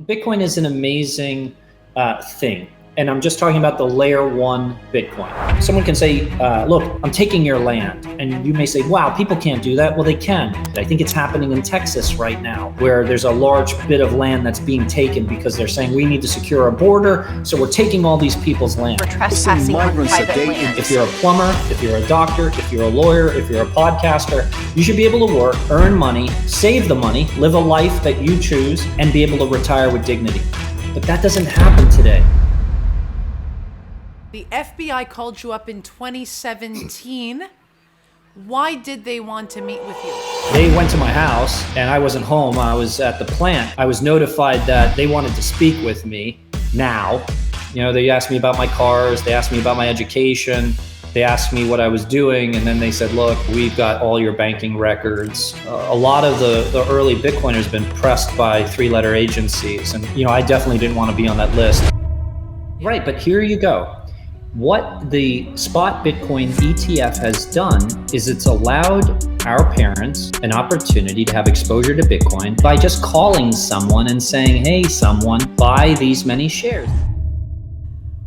Bitcoin is an amazing thing. And I'm just talking about the layer one Bitcoin. Someone can say, look, I'm taking your land. And you may say, wow, people can't do that. Well, they can. I think it's happening in Texas right now, where there's a large bit of land that's being taken because they're saying we need to secure a border. So we're taking all these people's land. We're trespassing on private land. If you're a plumber, if you're a doctor, if you're a lawyer, if you're a podcaster, you should be able to work, earn money, save the money, live a life that you choose, and be able to retire with dignity. But that doesn't happen today. The FBI called you up in 2017. Why did they want to meet with you? They went to my house and I wasn't home. I was at the plant. I was notified that they wanted to speak with me now. You know, they asked me about my cars. They asked me about my education. They asked me what I was doing. And then they said, look, we've got all your banking records. A lot of the early Bitcoiners have been pressed by three-letter agencies. And, you know, I definitely didn't want to be on that list. Right, but here you go. What the spot Bitcoin ETF has done is it's allowed our parents an opportunity to have exposure to Bitcoin by just calling someone and saying, hey, someone, buy these many shares.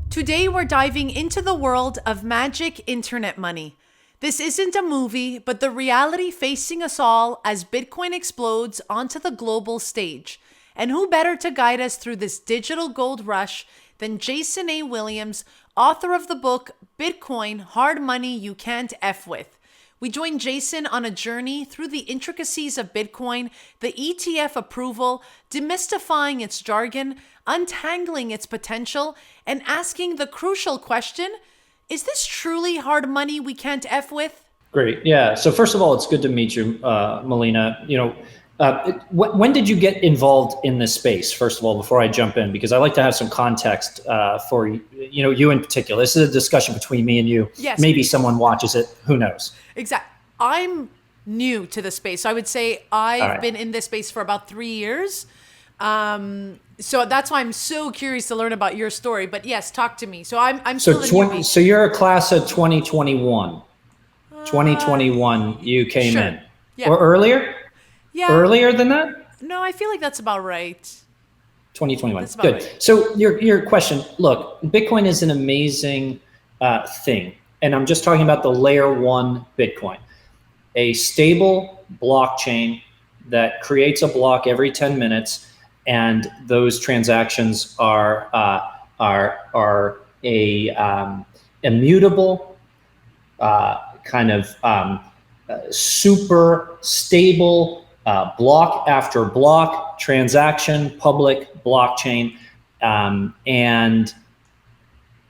Today, we're diving into the world of magic internet money. This isn't a movie, but the reality facing us all as Bitcoin explodes onto the global stage. And who better to guide us through this digital gold rush than Jason A. Williams, author of the book, Bitcoin, Hard Money You Can't F With. We join Jason on a journey through the intricacies of Bitcoin, the ETF approval, demystifying its jargon, untangling its potential, and asking the crucial question, is this truly hard money we can't F with? Great, yeah. So first of all, it's good to meet you, Melina. You know, when did you get involved in this space, first of all, before I jump in? Because I like to have some context for, you know, you in particular. This is a discussion between me and you. Yes. Maybe someone watches it. Who knows? Exactly. I'm new to the space. So I would say I've been in this space for about 3 years. So that's why I'm so curious to learn about your story. But yes, talk to me. So I'm still a newbie. So you're a class of 2021. 2021, you came sure. in. Yeah. Or earlier? Yeah. Earlier than that? No, I feel like that's about right. 2021. That's about Good. right. So your question, look, Bitcoin is an amazing thing. And I'm just talking about the layer one Bitcoin, a stable blockchain that creates a block every 10 minutes. And those transactions are a immutable kind of super stable block after block transaction, public blockchain, and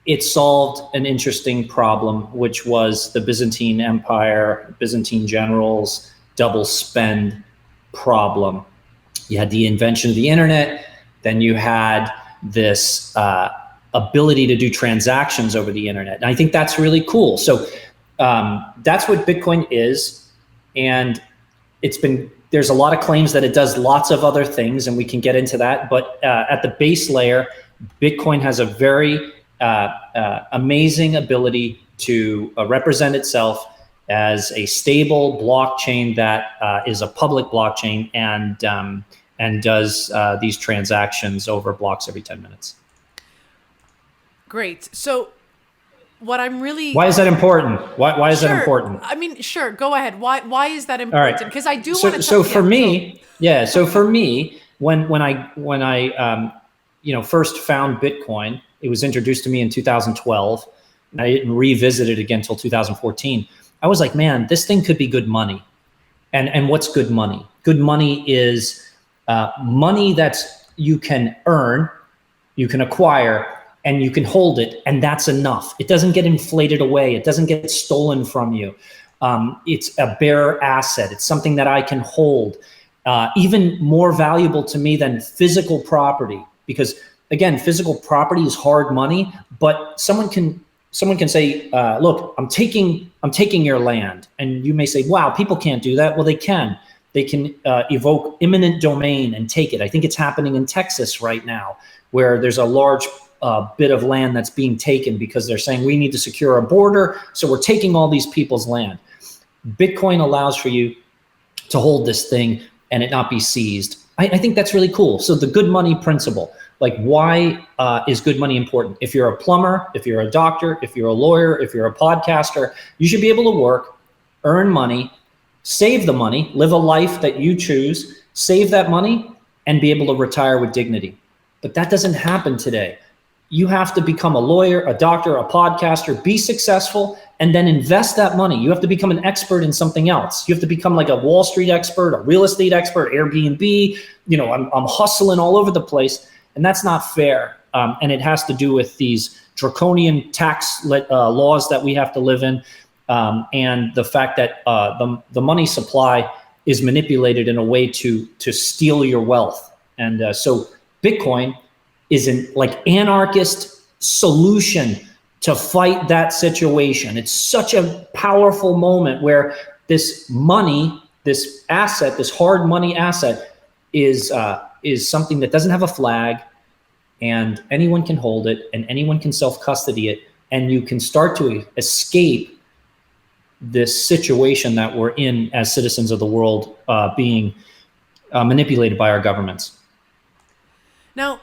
it solved an interesting problem, which was the Byzantine Empire, Byzantine generals, double spend problem. You had the invention of the internet, then you had this ability to do transactions over the internet. And I think that's really cool. So that's what Bitcoin is. And there's a lot of claims that it does lots of other things, and we can get into that. But at the base layer, Bitcoin has a very amazing ability to represent itself as a stable blockchain that is a public blockchain and does these transactions over blocks every 10 minutes. Great. So what I'm really... Why is that important? Why is that important? I mean, sure, go ahead. Why is that important? Because I do want to... So for me, when I first found Bitcoin, it was introduced to me in 2012, and I didn't revisit it again until 2014. I was like, man, this thing could be good money. And what's good money? Good money is money that you can earn, you can acquire, and you can hold it, and that's enough. It doesn't get inflated away. It doesn't get stolen from you. It's a bare asset. It's something that I can hold. Even more valuable to me than physical property, because again, physical property is hard money, but someone can say, look, I'm taking your land. And you may say, wow, people can't do that. Well, they can. They can evoke eminent domain and take it. I think it's happening in Texas right now, where there's a large bit of land that's being taken because they're saying we need to secure a border. So we're taking all these people's land. Bitcoin allows for you to hold this thing and it not be seized. I think that's really cool. So the good money principle, like why is good money important? If you're a plumber, if you're a doctor, if you're a lawyer, if you're a podcaster, you should be able to work, earn money, save the money, live a life that you choose, save that money, and be able to retire with dignity. But that doesn't happen today. You have to become a lawyer, a doctor, a podcaster, be successful, and then invest that money. You have to become an expert in something else. You have to become like a Wall Street expert, a real estate expert, Airbnb. You know, I'm hustling all over the place, and that's not fair. And it has to do with these draconian tax laws that we have to live in, and the fact that the money supply is manipulated in a way to steal your wealth. And so Bitcoin is an like anarchist solution to fight that situation. It's such a powerful moment where this money, this asset, this hard money asset is something that doesn't have a flag, and anyone can hold it and anyone can self-custody it, and you can start to escape this situation that we're in as citizens of the world, being manipulated by our governments. Now,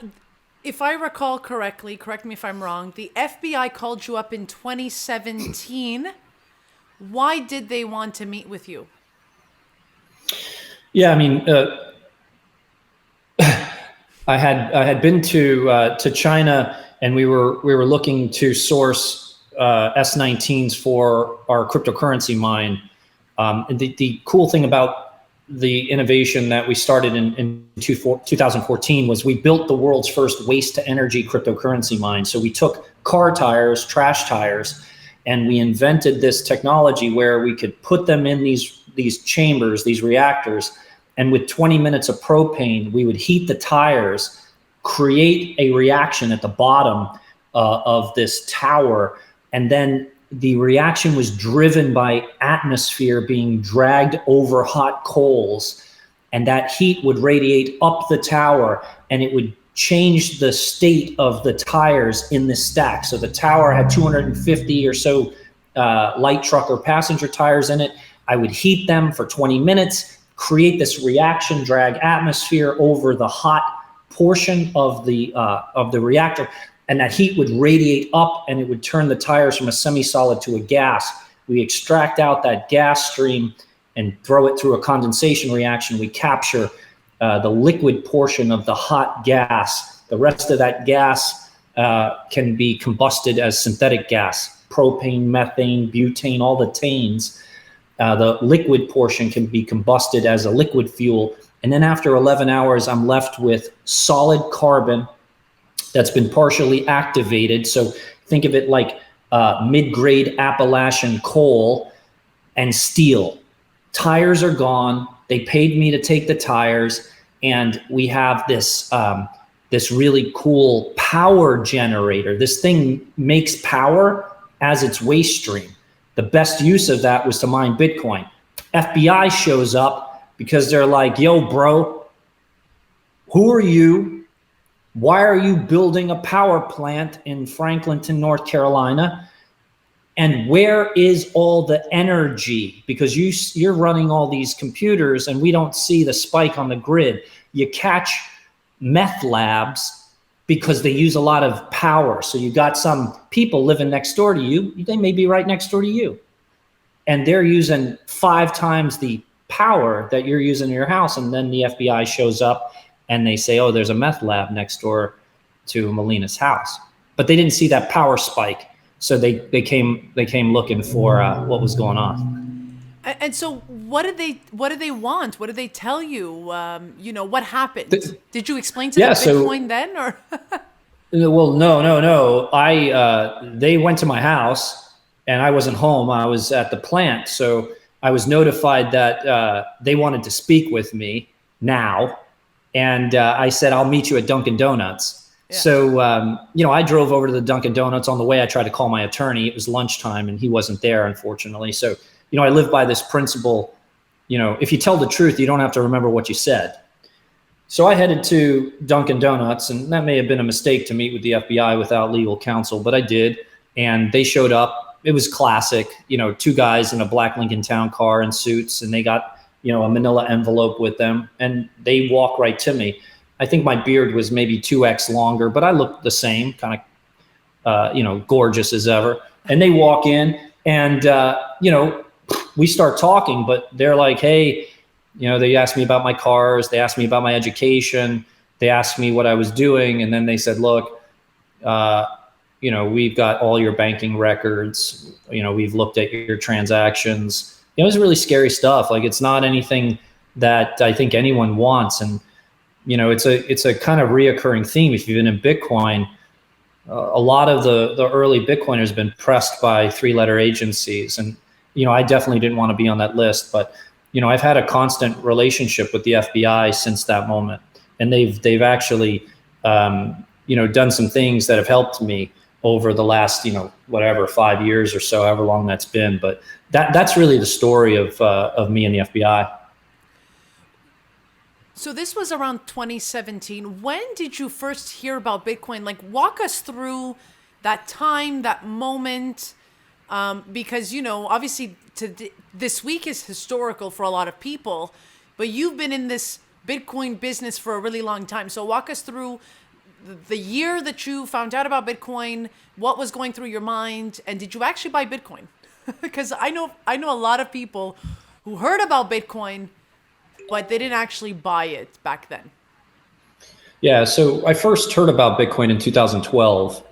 if I recall correctly, correct me if I'm wrong, the FBI called you up in 2017. Why did they want to meet with you? Yeah, I mean, I had been to China, and we were looking to source S19s for our cryptocurrency mine. And the cool thing about the innovation that we started in 2014 was we built the world's first waste to energy cryptocurrency mine. So we took car tires, trash tires, and we invented this technology where we could put them in these chambers, these reactors, and with 20 minutes of propane, we would heat the tires, create a reaction at the bottom of this tower, and then the reaction was driven by atmosphere being dragged over hot coals, and that heat would radiate up the tower, and it would change the state of the tires in the stack. So the tower had 250 or so light truck or passenger tires in it. I would heat them for 20 minutes, create this reaction drag atmosphere over the hot portion of the reactor, and that heat would radiate up and it would turn the tires from a semi-solid to a gas. We extract out that gas stream and throw it through a condensation reaction. We capture the liquid portion of the hot gas. The rest of that gas can be combusted as synthetic gas, propane, methane, butane, all the tanes. The liquid portion can be combusted as a liquid fuel. And then after 11 hours, I'm left with solid carbon that's been partially activated. So think of it like mid-grade Appalachian coal and steel. Tires are gone. They paid me to take the tires, and we have this this really cool power generator. This thing makes power as its waste stream. The best use of that was to mine Bitcoin. FBI shows up because they're like, yo, bro, who are you? Why are you building a power plant in Franklinton, North Carolina? And where is all the energy? Because you're running all these computers and we don't see the spike on the grid. You catch meth labs because they use a lot of power. So you got some people living next door to you. They may be right next door to you. And they're using 5 times the power that you're using in your house. And then the FBI shows up and they say, oh, there's a meth lab next door to Melina's house. But they didn't see that power spike. So they came looking for what was going on. And so what did they want? What did they tell you? What happened? Did you explain to them Bitcoin then, or? Well, no. They went to my house and I wasn't home. I was at the plant. So I was notified that they wanted to speak with me now. And I said, I'll meet you at Dunkin' Donuts. Yeah. So, I drove over to the Dunkin' Donuts. On the way, I tried to call my attorney. It was lunchtime and he wasn't there, unfortunately. So, I live by this principle, if you tell the truth, you don't have to remember what you said. So I headed to Dunkin' Donuts, and that may have been a mistake to meet with the FBI without legal counsel, but I did. And they showed up. It was classic, 2 guys in a black Lincoln Town car in suits, and they got a manila envelope with them, and they walk right to me. I think my beard was maybe 2x longer, but I looked the same, kind of, gorgeous as ever. And they walk in, and we start talking, but they're like, hey, they asked me about my cars, they asked me about my education, they asked me what I was doing, and then they said, look, we've got all your banking records, we've looked at your transactions. It was really scary stuff. Like, it's not anything that I think anyone wants. And, it's a kind of reoccurring theme. If you've been in Bitcoin, a lot of the early Bitcoiners have been pressed by 3-letter agencies. And, I definitely didn't want to be on that list, but, I've had a constant relationship with the FBI since that moment. And they've actually, done some things that have helped me over the last, 5 years or so, however long that's been. But that's really the story of me and the FBI. So this was around 2017. When did you first hear about Bitcoin? Like, walk us through that time, that moment, because, obviously this week is historical for a lot of people, but you've been in this Bitcoin business for a really long time. So walk us through the year that you found out about Bitcoin, what was going through your mind, and did you actually buy Bitcoin? Because I know a lot of people who heard about Bitcoin, but they didn't actually buy it back then. Yeah, so I first heard about Bitcoin in 2012.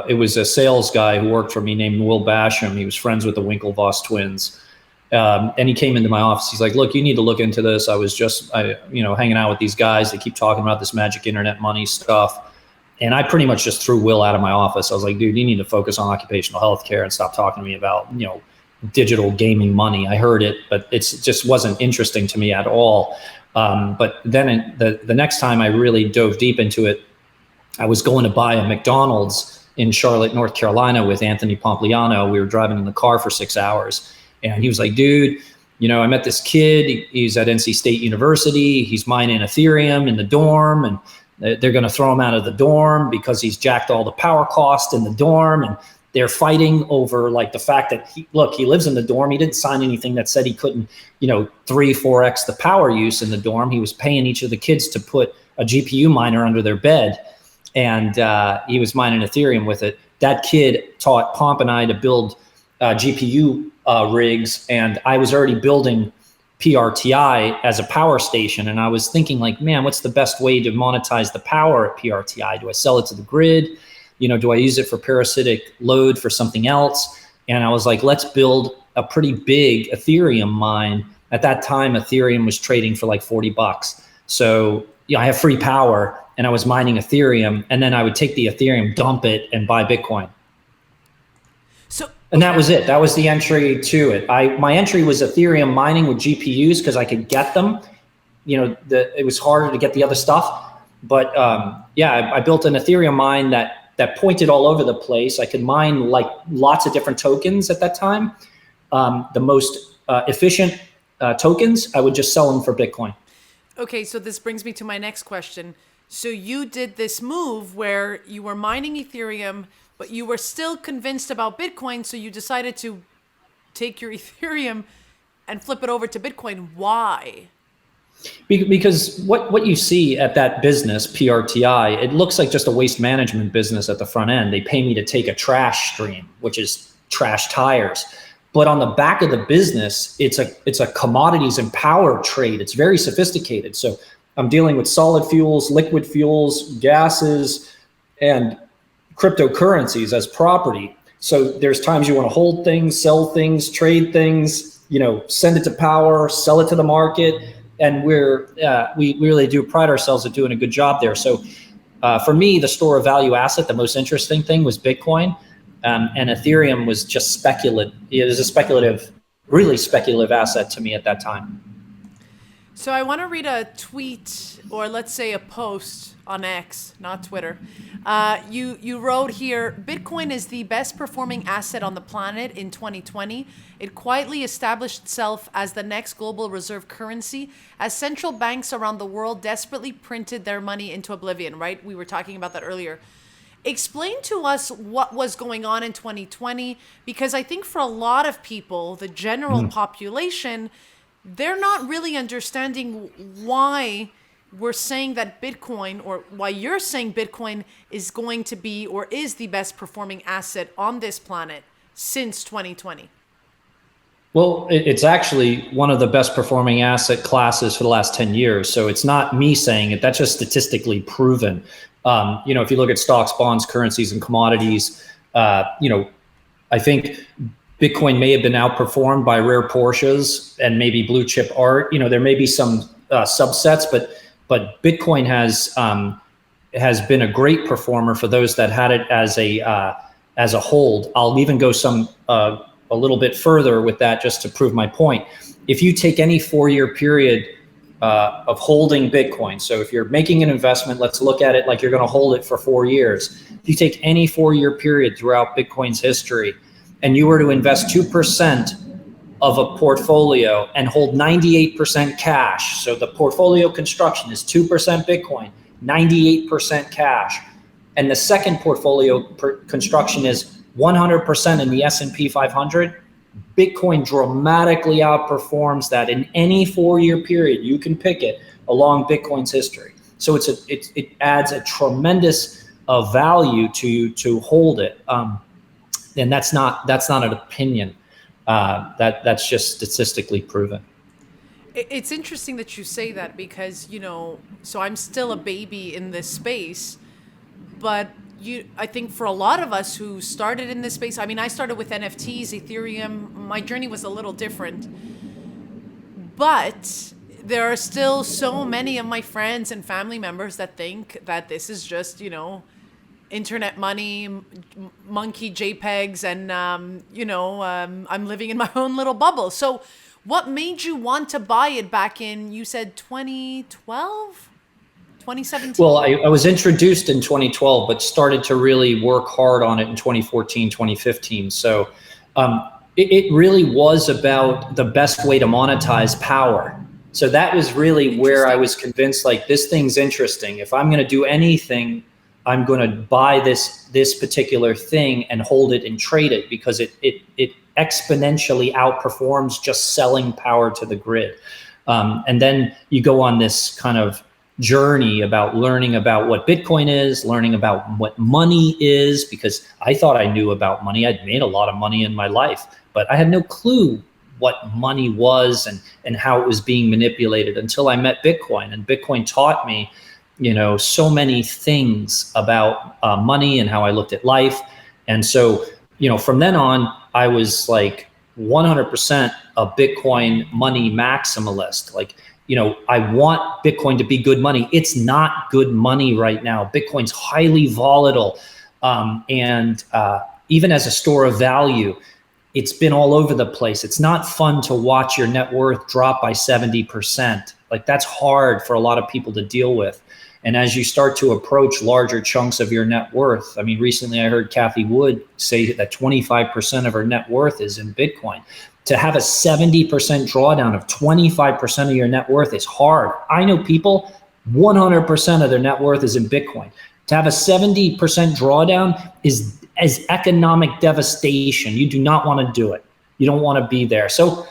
It was a sales guy who worked for me named Will Basham. He was friends with the Winklevoss twins. And he came into my office. He's like, look, you need to look into this. I was just, hanging out with these guys. They keep talking about this magic internet money stuff. And I pretty much just threw Will out of my office. I was like, dude, you need to focus on occupational health care and stop talking to me about, digital gaming money. I heard it, but it just wasn't interesting to me at all. But then the next time I really dove deep into it, I was going to buy a McDonald's in Charlotte, North Carolina with Anthony Pompliano. We were driving in the car for 6 hours. And he was like, dude, I met this kid. He's at NC State University. He's mining Ethereum in the dorm, and they're going to throw him out of the dorm because he's jacked all the power cost in the dorm. And they're fighting over like the fact that he lives in the dorm. He didn't sign anything that said he couldn't, 3-4x the power use in the dorm. He was paying each of the kids to put a GPU miner under their bed, and he was mining Ethereum with it. That kid taught Pomp and I to build GPU rigs, and I was already building PRTI as a power station. And I was thinking like, man, what's the best way to monetize the power at PRTI? Do I sell it to the grid? Do I use it for parasitic load for something else? And I was like, let's build a pretty big Ethereum mine. At that time, Ethereum was trading for like $40. So I have free power, and I was mining Ethereum, and then I would take the Ethereum, dump it, and buy Bitcoin. And that was it. That was the entry to it. My entry was Ethereum mining with GPUs because I could get them. It was harder to get the other stuff. But I built an Ethereum mine that pointed all over the place. I could mine like lots of different tokens at that time. The most efficient tokens, I would just sell them for Bitcoin. Okay, so this brings me to my next question. So you did this move where you were mining Ethereum, but you were still convinced about Bitcoin, so you decided to take your Ethereum and flip it over to Bitcoin. Why? Because what you see at that business, PRTI, it looks like just a waste management business at the front end. They pay me to take a trash stream, which is trash tires. But on the back of the business, it's a commodities and power trade. It's very sophisticated. So I'm dealing with solid fuels, liquid fuels, gases, and cryptocurrencies as property. So there's times you want to hold things, sell things, trade things, send it to power, sell it to the market. And we really do pride ourselves at doing a good job there. So for me, the store of value asset, the most interesting thing was Bitcoin. And Ethereum was just speculative. It was a really speculative asset to me at that time. So I want to read a tweet, or let's say a post on X, not Twitter. You wrote here, Bitcoin is the best performing asset on the planet in 2020. It quietly established itself as the next global reserve currency as central banks around the world desperately printed their money into oblivion, right? We were talking about that earlier. Explain to us what was going on in 2020, because I think for a lot of people, the general population, they're not really understanding why we're saying that Bitcoin, or why you're saying Bitcoin is going to be or is the best performing asset on this planet since 2020. Well, it's actually one of the best performing asset classes for the last 10 years. So it's not me saying it, that's just statistically proven. If you look at stocks, bonds, currencies, and commodities, I think Bitcoin may have been outperformed by rare Porsches and maybe blue chip art. There may be some subsets, but Bitcoin has been a great performer for those that had it as a hold. I'll even go a little bit further with that just to prove my point. If you take any 4-year period of holding Bitcoin, so if you're making an investment, let's look at it like you're going to hold it for 4 years. If you take any 4-year period throughout Bitcoin's history and you were to invest 2% of a portfolio and hold 98% cash, so the portfolio construction is 2% Bitcoin, 98% cash, and the second portfolio construction is 100% in the S&P 500, Bitcoin dramatically outperforms that in any 4-year period. You can pick it along Bitcoin's history. So it adds a tremendous value to you to hold it. And that's not an opinion. That's just statistically proven. It's interesting that you say that because, so I'm still a baby in this space, but I think for a lot of us who started in this space, I started with NFTs, Ethereum. My journey was a little different. But there are still so many of my friends and family members that think that this is just, internet money, monkey JPEGs, and, I'm living in my own little bubble. So what made you want to buy it back in, you said 2012? 2017? Well, I was introduced in 2012, but started to really work hard on it in 2014, 2015. So it really was about the best way to monetize power. So that was really where I was convinced, like, this thing's interesting. If I'm going to do anything, I'm going to buy this particular thing and hold it and trade it, because it exponentially outperforms just selling power to the grid. And then you go on this kind of journey about learning about what Bitcoin is, learning about what money is, because I thought I knew about money. I'd made a lot of money in my life, but I had no clue what money was and how it was being manipulated until I met Bitcoin. And Bitcoin taught me, so many things about money and how I looked at life. And so, from then on, I was like 100% a Bitcoin money maximalist. Like, I want Bitcoin to be good money. It's not good money right now. Bitcoin's highly volatile. And even as a store of value, it's been all over the place. It's not fun to watch your net worth drop by 70%. Like, that's hard for a lot of people to deal with. And as you start to approach larger chunks of your net worth, recently I heard Cathie Wood say that 25% of her net worth is in Bitcoin. To have a 70% drawdown of 25% of your net worth is hard. I know people, 100% of their net worth is in Bitcoin. To have a 70% drawdown is economic devastation. You do not want to do it. You don't want to be there. So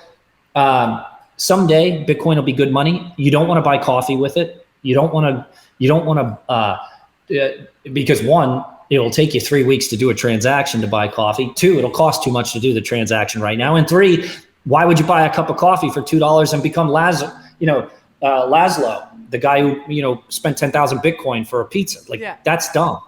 someday Bitcoin will be good money. You don't want to buy coffee with it. You don't want to, because one, it'll take you 3 weeks to do a transaction to buy coffee. 2, it'll cost too much to do the transaction right now. And 3, why would you buy a cup of coffee for $2 and become Laszlo, the guy who, spent 10,000 Bitcoin for a pizza? That's dumb.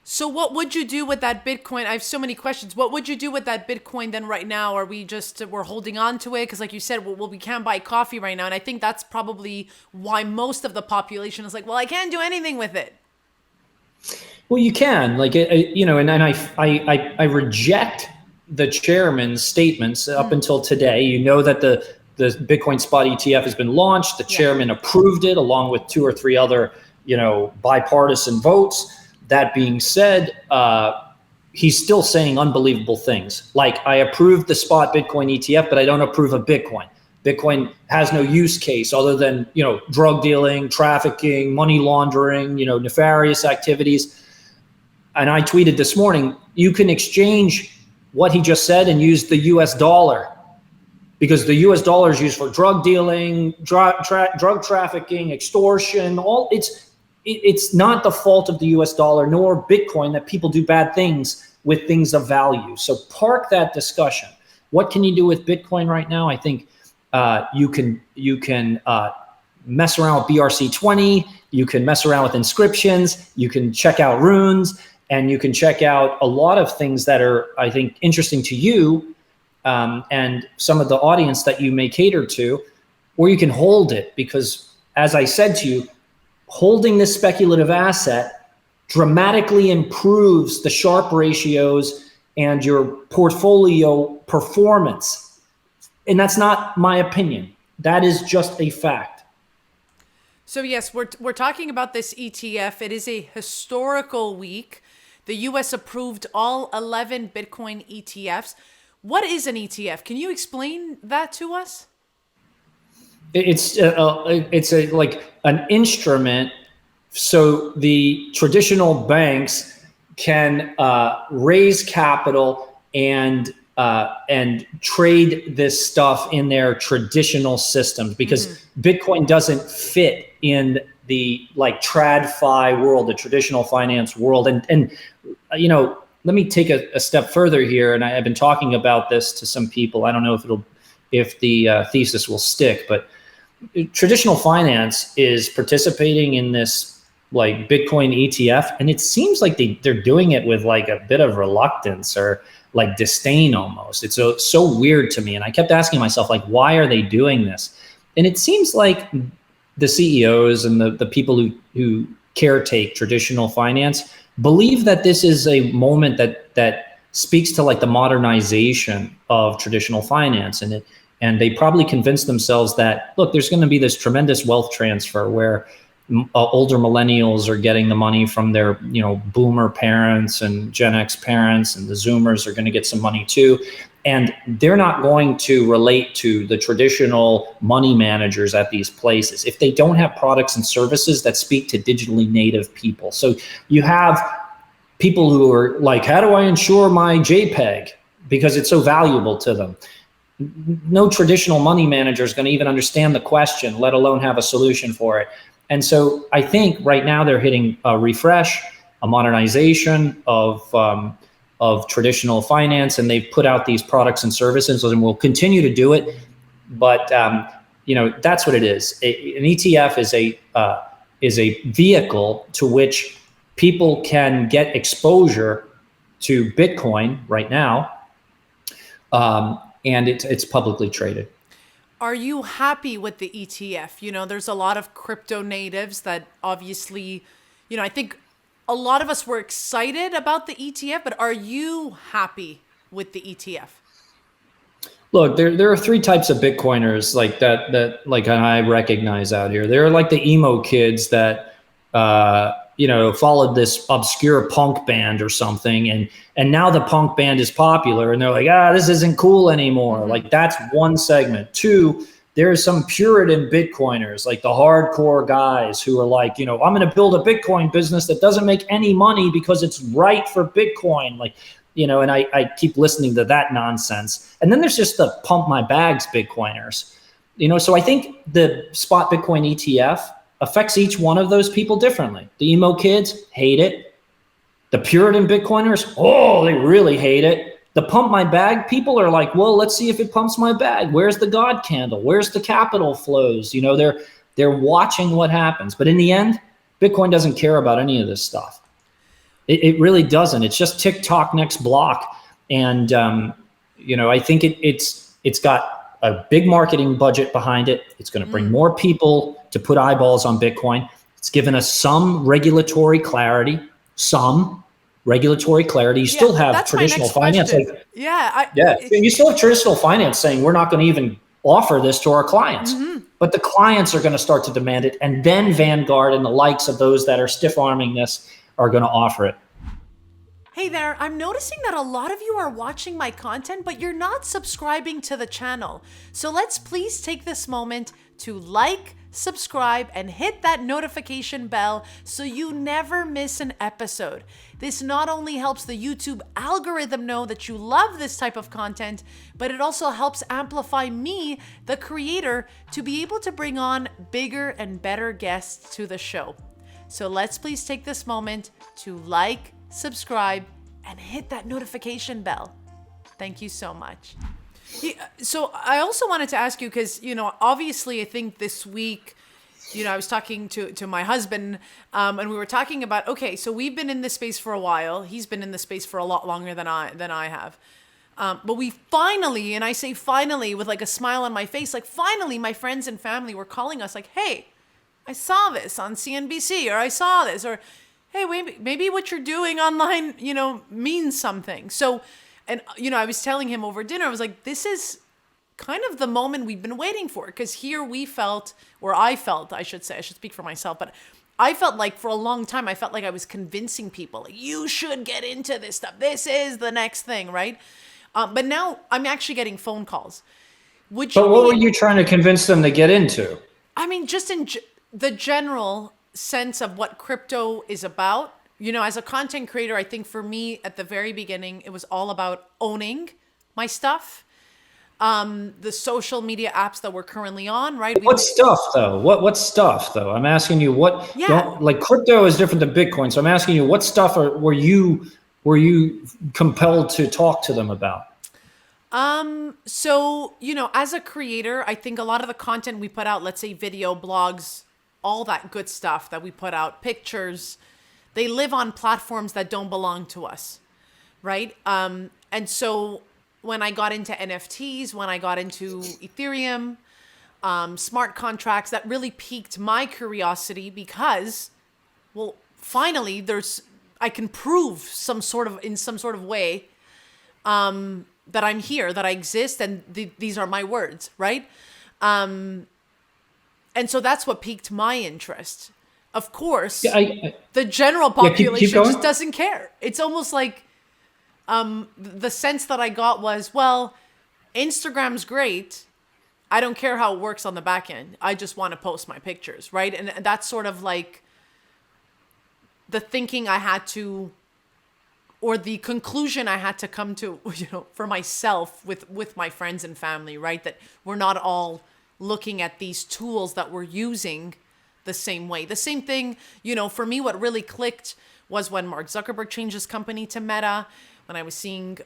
So what would you do with that Bitcoin? I have so many questions. What would you do with that Bitcoin then right now? Are we're holding on to it? Because like you said, we can't buy coffee right now. And I think that's probably why most of the population is like, well, I can't do anything with it. Well, you can, and I reject the chairman's statements up until today. That the Bitcoin spot ETF has been launched. The chairman approved it along with 2 or 3 other, bipartisan votes. That being said, he's still saying unbelievable things. Like, I approve the spot Bitcoin ETF, but I don't approve of Bitcoin. Bitcoin has no use case other than, drug dealing, trafficking, money laundering, nefarious activities. And I tweeted this morning, you can exchange what he just said and use the US dollar because the US dollar is used for drug dealing, drug trafficking, extortion, it's not the fault of the US dollar nor Bitcoin that people do bad things with things of value. So park that discussion. What can you do with Bitcoin right now? I think you can mess around with BRC20, you can mess around with inscriptions, you can check out runes, and you can check out a lot of things that are, I think, interesting to you and some of the audience that you may cater to, or you can hold it because, as I said to you, holding this speculative asset dramatically improves the Sharpe ratios and your portfolio performance. And that's not my opinion. That is just a fact. So yes, we're talking about this ETF. It is a historical week. The US approved all 11 Bitcoin ETFs. What is an ETF? Can you explain that to us? It's like an instrument. So the traditional banks can raise capital and trade this stuff in their traditional systems because Bitcoin doesn't fit in the like TradFi world, the traditional finance world. And you know, let me take a step further here. And I've been talking about this to some people. I don't know if the thesis will stick, but traditional finance is participating in this like Bitcoin ETF. And it seems like they're doing it with like a bit of reluctance or like disdain almost. It's so weird to me. And I kept asking myself, like, why are they doing this? And it seems like the CEOs and the people who caretake traditional finance believe that this is a moment that speaks to like the modernization of traditional finance. And they probably convince themselves that, look, there's going to be this tremendous wealth transfer where older millennials are getting the money from their, boomer parents and Gen X parents, and the Zoomers are going to get some money too. And they're not going to relate to the traditional money managers at these places if they don't have products and services that speak to digitally native people. So you have people who are like, how do I insure my JPEG? Because it's so valuable to them. No traditional money manager is going to even understand the question, let alone have a solution for it. And so I think right now they're hitting a refresh, a modernization of traditional finance, and they've put out these products and services and will continue to do it. But that's what it is. An ETF is a vehicle to which people can get exposure to Bitcoin right now, and it's publicly traded. Are you happy with the ETF? There's a lot of crypto natives that obviously, I think a lot of us were excited about the ETF, but are you happy with the ETF? Look, there are three types of Bitcoiners like that like I recognize out here. There are like the emo kids that followed this obscure punk band or something, and now the punk band is popular, and they're like, this isn't cool anymore. Mm-hmm. Like that's one segment. Two, there's some Puritan Bitcoiners, like the hardcore guys who are like, I'm going to build a Bitcoin business that doesn't make any money because it's right for Bitcoin. Like, and I keep listening to that nonsense. And then there's just the pump my bags Bitcoiners, so I think the spot Bitcoin ETF affects each one of those people differently. The emo kids hate it. The Puritan Bitcoiners, they really hate it. The pump my bag people are like, well, let's see if it pumps my bag. Where's the God candle? Where's the capital flows? They're watching what happens. But in the end, Bitcoin doesn't care about any of this stuff. It really doesn't. It's just TikTok next block. And, I think it's got a big marketing budget behind it. It's going to bring more people to put eyeballs on Bitcoin. It's given us some regulatory clarity, You still have traditional finance. You still have traditional finance saying we're not going to even offer this to our clients. Mm-hmm. But the clients are going to start to demand it. And then Vanguard and the likes of those that are stiff-arming this are going to offer it. Hey there, I'm noticing that a lot of you are watching my content, but you're not subscribing to the channel. So let's please take this moment to like, subscribe, and hit that notification bell so you never miss an episode. This not only helps the YouTube algorithm know that you love this type of content, but it also helps amplify me, the creator, to be able to bring on bigger and better guests to the show. So let's please take this moment to like, subscribe, and hit that notification bell. Thank you so much. So I also wanted to ask you, because, obviously I think this week, I was talking to my husband, and we were talking about, okay, so we've been in this space for a while. He's been in this space for a lot longer than I have. But we finally, and I say finally with like a smile on my face, like finally my friends and family were calling us like, hey, I saw this on CNBC, or I saw this, or hey, wait, maybe what you're doing online, means something. So, and, I was telling him over dinner, I was like, this is kind of the moment we've been waiting for. Because here we felt, or I felt, I should say, I should speak for myself, but I felt like for a long time, I felt like I was convincing people, like, you should get into this stuff. This is the next thing, right? But now I'm actually getting phone calls. But what were you trying to convince them to get into? I mean, just in the general sense of what crypto is about. As a content creator, I think for me at the very beginning, it was all about owning my stuff. The social media apps that we're currently on, right? What stuff though? What stuff though? I'm asking you what, like crypto is different than Bitcoin. So I'm asking you what stuff were you compelled to talk to them about? So, as a creator, I think a lot of the content we put out, let's say video, blogs, all that good stuff that we put out, pictures, they live on platforms that don't belong to us, right? And so when I got into NFTs, when I got into Ethereum, smart contracts, that really piqued my curiosity because, well, finally I can prove in some sort of way, that I'm here, that I exist, and these are my words, right? And so that's what piqued my interest. Of course, the general population just doesn't care. It's almost like the sense that I got was, well, Instagram's great. I don't care how it works on the back end. I just want to post my pictures, right? And that's sort of like the thinking I had to, or the conclusion I had to come to, for myself with my friends and family, right? That we're not all looking at these tools that we're using the same way. The same thing, for me, what really clicked was when Mark Zuckerberg changed his company to Meta, when I was seeing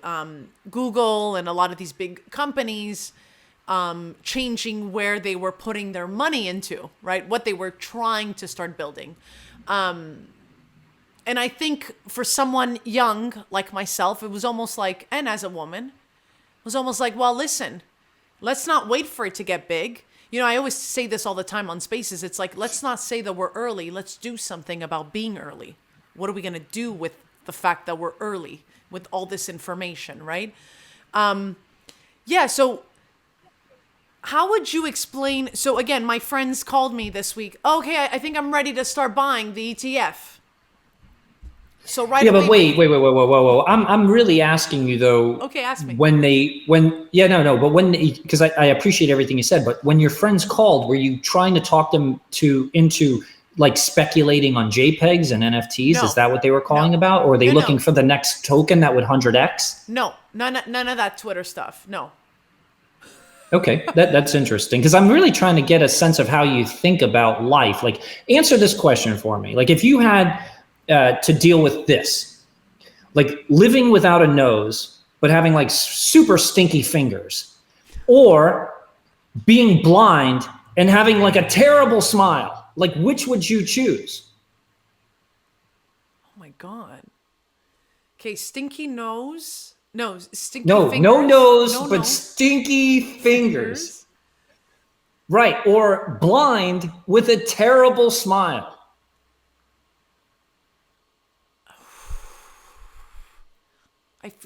Google and a lot of these big companies changing where they were putting their money into, right? What they were trying to start building. And I think for someone young like myself, it was almost like, and as a woman, it was almost like, well, listen, let's not wait for it to get big. I always say this all the time on Spaces. It's like, let's not say that we're early. Let's do something about being early. What are we going to do with the fact that we're early with all this information, right? So how would you explain? So again, my friends called me this week. Okay, I think I'm ready to start buying the ETF. So right away. Yeah, but wait. I'm really asking you though. Okay, ask me. Because I appreciate everything you said, but when your friends called, were you trying to talk them into like speculating on JPEGs and NFTs? No. Is that what they were calling about? Or are they looking for the next token that would 100x? No, none of that Twitter stuff. No. Okay, that's interesting, because I'm really trying to get a sense of how you think about life. Like, answer this question for me. Like, if you had to deal with this, like living without a nose, but having like super stinky fingers, or being blind and having like a terrible smile, like which would you choose? Oh my God. Okay, stinky nose. No, stinky fingers. No nose, but stinky fingers. Right, or blind with a terrible smile.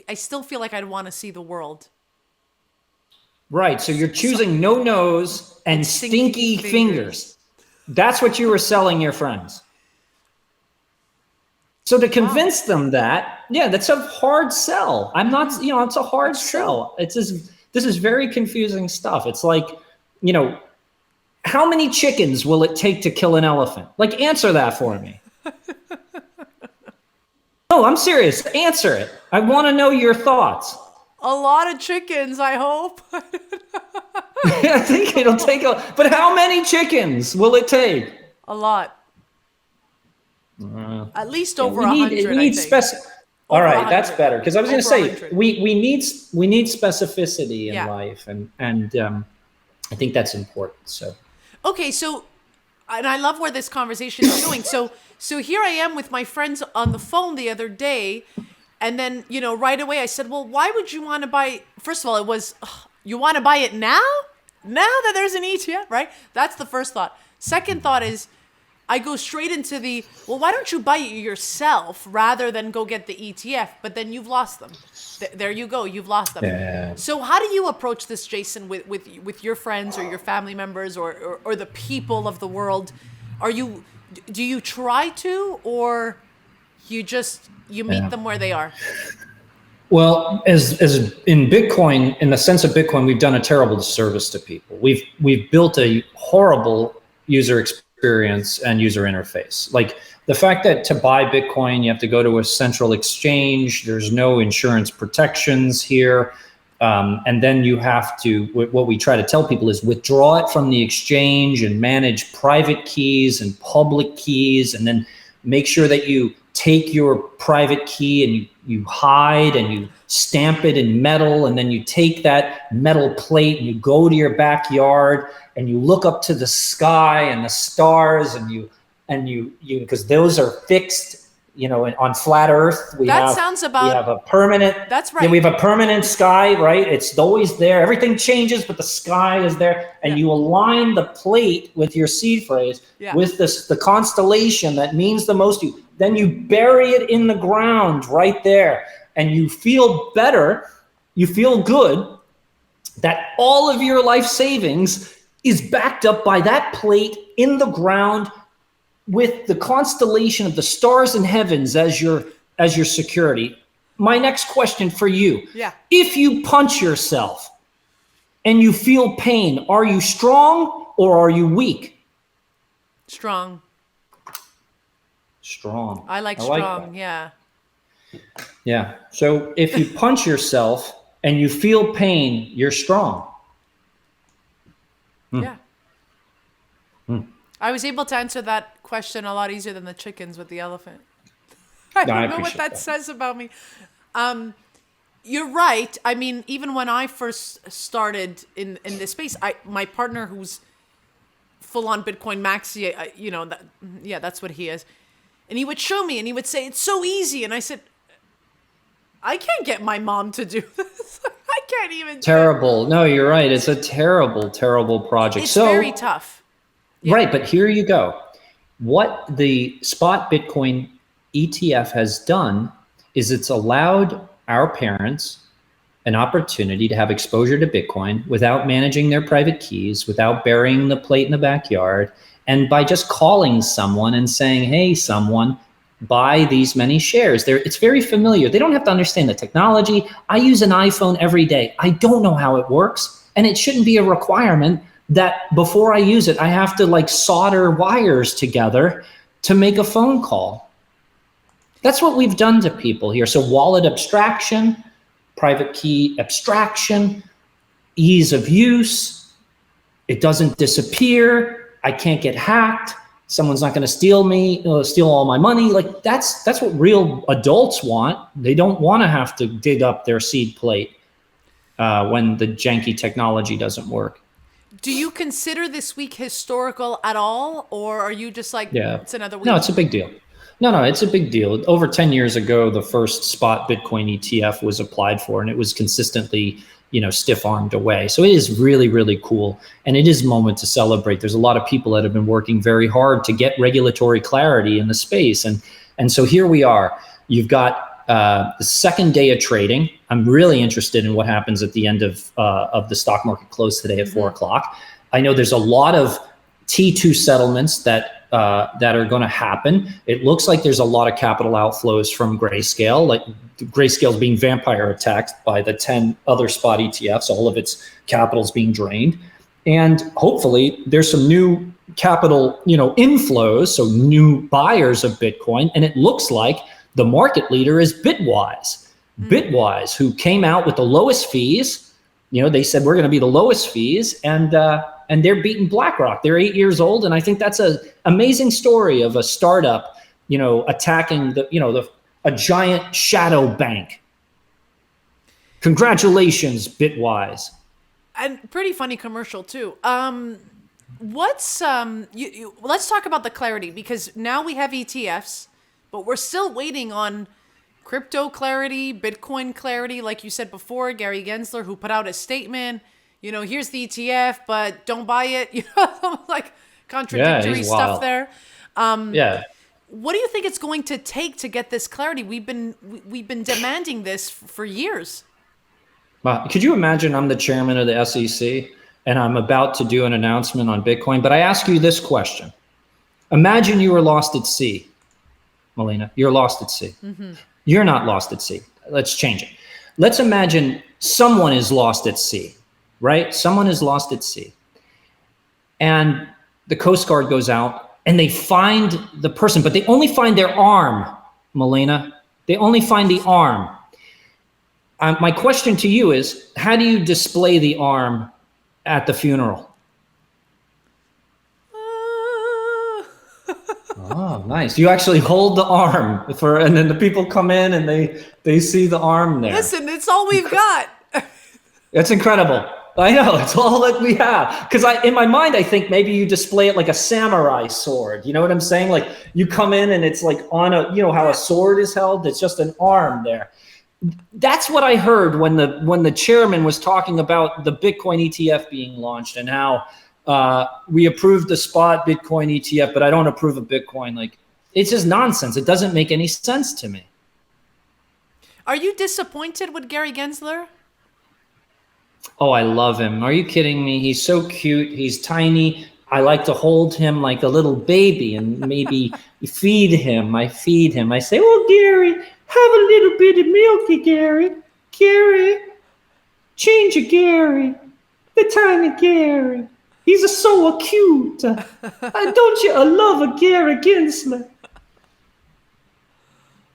I still feel like I'd want to see the world. Right, so you're choosing no nose and stinky fingers. That's what you were selling your friends. So to convince them that, that's a hard sell. I'm not, it's a hard sell. This is very confusing stuff. It's like, how many chickens will it take to kill an elephant? Like, answer that for me. No, I'm serious. Answer it. I want to know your thoughts. A lot of chickens, I hope. I think it'll take but how many chickens will it take? A lot. At least over we 100, I think. All right, 100. that's better, because I was going to say 100. we need specificity in life, and I think that's important. So okay, so, and I love where this conversation is going. So here I am with my friends on the phone the other day, and then right away I said, well, why would you want to buy? First of all, it was you want to buy it now that there's an ETF, right? That's the first thought. Second thought is, I go straight into well, why don't you buy it yourself rather than go get the ETF? But then you've lost them. There you go. You've lost them. Yeah. So how do you approach this, Jason, with your friends or your family members or the people of the world? Do you try to, or you meet them where they are? Well, as in Bitcoin, in the sense of Bitcoin, we've done a terrible disservice to people. We've built a horrible user experience and user interface. Like the fact that to buy Bitcoin, you have to go to a central exchange. There's no insurance protections here. And then you have to, what we try to tell people is withdraw it from the exchange and manage private keys and public keys. And then make sure that you take your private key and you hide and you stamp it in metal. And then you take that metal plate and you go to your backyard and you look up to the sky and the stars and you because those are fixed, on flat Earth. We have a permanent. That's right. We have a permanent sky, right? It's always there. Everything changes, but the sky is there. And you align the plate with your seed phrase with the constellation that means the most to you. Then you bury it in the ground right there, and you feel better. You feel good that all of your life savings is backed up by that plate in the ground with the constellation of the stars and heavens as your security. My next question for you. Yeah. If you punch yourself and you feel pain, are you strong or are you weak? Strong. Strong. I like strong, yeah. Yeah. So if you punch yourself and you feel pain, you're strong. Yeah. I was able to answer that question a lot easier than the chickens with the elephant. I don't know what that says about me. You're right. I mean, even when I first started in this space, my partner, who's full on Bitcoin maxi, that's what he is. And he would show me and he would say, it's so easy. And I said, I can't get my mom to do this. I can't even. Terrible. No, you're right. It's a terrible, terrible project. It's very tough. Yeah. Right. But here you go. What the spot Bitcoin ETF has done is it's allowed our parents an opportunity to have exposure to Bitcoin without managing their private keys, without burying the plate in the backyard, and by just calling someone and saying, hey, someone, buy these many shares. It's very familiar. They don't have to understand the technology. I use an iPhone every day. I don't know how it works, and it shouldn't be a requirement that before I use it, I have to solder wires together to make a phone call. That's what we've done to people here. So wallet abstraction, private key abstraction, ease of use, it doesn't disappear, I can't get hacked, someone's not gonna steal all my money. That's what real adults want. They don't wanna have to dig up their seed plate when the janky technology doesn't work. Do you consider this week historical at all? Or are you just it's another week? No, it's a big deal. No, it's a big deal. Over 10 years ago, the first spot Bitcoin ETF was applied for, and it was consistently, stiff-armed away. So it is really, really cool. And it is a moment to celebrate. There's a lot of people that have been working very hard to get regulatory clarity in the space. And so here we are. You've got the second day of trading. I'm really interested in what happens at the end of the stock market close today at 4 o'clock. I know there's a lot of T2 settlements that are going to happen. It looks like there's a lot of capital outflows from Grayscale. Grayscale is being vampire attacked by the 10 other spot ETFs. All of its capital is being drained. And hopefully there's some new capital, inflows, so new buyers of Bitcoin. And it looks like the market leader is Bitwise. Bitwise, who came out with the lowest fees. They said we're going to be the lowest fees, and they're beating BlackRock. They're 8 years old, and I think that's an amazing story of a startup, attacking a giant shadow bank. Congratulations, Bitwise. And pretty funny commercial too. Let's talk about the clarity, because now we have ETFs, but we're still waiting on crypto clarity, Bitcoin clarity. Like you said before, Gary Gensler, who put out a statement, here's the ETF, but don't buy it. Like contradictory stuff there. What do you think it's going to take to get this clarity? We've been demanding this for years. Could you imagine I'm the chairman of the SEC and I'm about to do an announcement on Bitcoin, but I ask you this question. Imagine you were lost at sea, Melina. You're lost at sea. You're not lost at sea. Let's change it. Let's imagine someone is lost at sea, right? Someone is lost at sea. And the Coast Guard goes out and they find the person, but they only find their arm, Melina. They only find the arm. My question to you is, how do you display the arm at the funeral? Oh, nice. You actually hold the arm and then the people come in and they see the arm there. Listen, it's all we've got. It's incredible. I know, it's all that we have. Because in my mind, I think maybe you display it like a samurai sword. You know what I'm saying? Like you come in and it's like on how a sword is held. It's just an arm there. That's what I heard when the chairman was talking about the Bitcoin ETF being launched and how we approved the spot Bitcoin ETF, but I don't approve of Bitcoin. Like, it's just nonsense. It doesn't make any sense to me. Are you disappointed with Gary Gensler? Oh, I love him. Are you kidding me? He's so cute. He's tiny. I like to hold him like a little baby and maybe feed him. I feed him. I say, oh, Gary, have a little bit of milky, Gary. Gary, change your Gary. The tiny Gary. He's so cute. Don't you love a Gary Gensler?